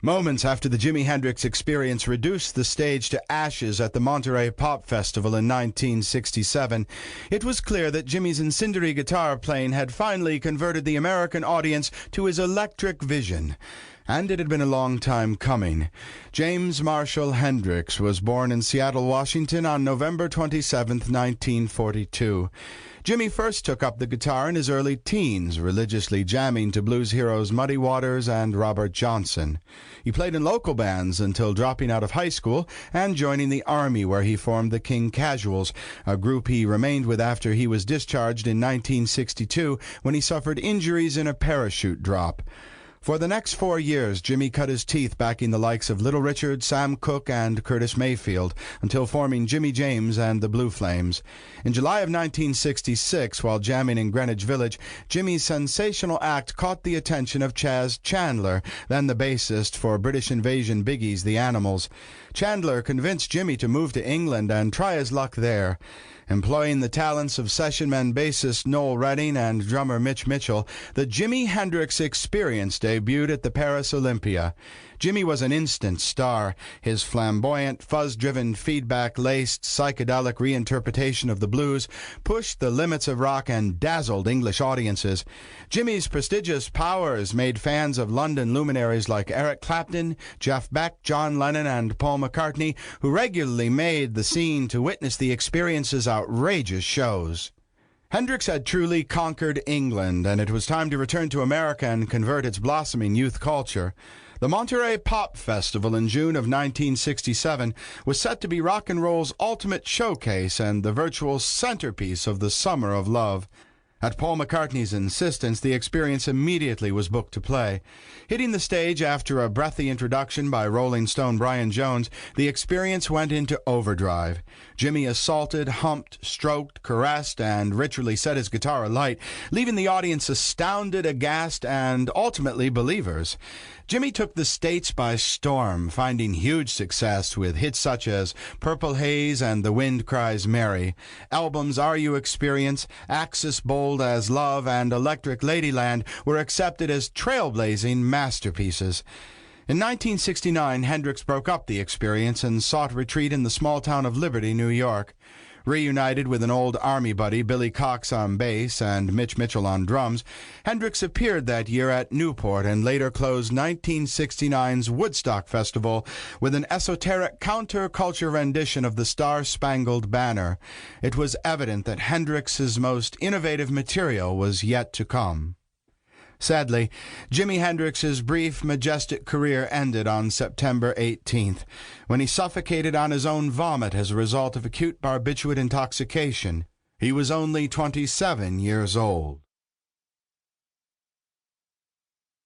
Moments after the Jimi Hendrix Experience reduced the stage to ashes at the Monterey Pop Festival in 1967, it was clear that Jimi's incendiary guitar playing had finally converted the American audience to his electric vision. And it had been a long time coming. James Marshall Hendrix was born in Seattle, Washington on November 27, 1942. Jimi first took up the guitar in his early teens, religiously jamming to blues heroes Muddy Waters and Robert Johnson. He played in local bands until dropping out of high school and joining the Army, where he formed the King Casuals, a group he remained with after he was discharged in 1962 when he suffered injuries in a parachute drop. For the next 4 years, Jimi cut his teeth backing the likes of Little Richard, Sam Cooke, and Curtis Mayfield, until forming Jimmy James and the Blue Flames. In July of 1966, while jamming in Greenwich Village, Jimi's sensational act caught the attention of Chas Chandler, then the bassist for British Invasion biggies The Animals. Chandler convinced Jimi to move to England and try his luck there. Employing the talents of session-man bassist Noel Redding and drummer Mitch Mitchell, the Jimi Hendrix Experience debuted at the Paris Olympia. Jimi was an instant star. His flamboyant, fuzz-driven, feedback-laced, psychedelic reinterpretation of the blues pushed the limits of rock and dazzled English audiences. Jimi's prestigious powers made fans of London luminaries like Eric Clapton, Jeff Beck, John Lennon, and Paul McCartney, who regularly made the scene to witness the Experience's outrageous shows. Hendrix had truly conquered England, and it was time to return to America and convert its blossoming youth culture. The Monterey Pop Festival in June of 1967 was set to be rock and roll's ultimate showcase and the virtual centerpiece of the Summer of Love. At Paul McCartney's insistence, the Experience immediately was booked to play. Hitting the stage after a breathy introduction by Rolling Stone Brian Jones, the Experience went into overdrive. Jimi assaulted, humped, stroked, caressed, and ritually set his guitar alight, leaving the audience astounded, aghast, and ultimately believers. Jimi took the States by storm, finding huge success with hits such as Purple Haze and The Wind Cries Mary. Albums Are You Experience, Axis Bold as Love, and Electric Ladyland were accepted as trailblazing masterpieces. In 1969, Hendrix broke up the Experience and sought retreat in the small town of Liberty, New York. Reunited with an old Army buddy, Billy Cox on bass and Mitch Mitchell on drums, Hendrix appeared that year at Newport and later closed 1969's Woodstock Festival with an esoteric counterculture rendition of the Star-Spangled Banner. It was evident that Hendrix's most innovative material was yet to come. Sadly, Jimi Hendrix's brief, majestic career ended on September 18th, when he suffocated on his own vomit as a result of acute barbiturate intoxication. He was only 27 years old.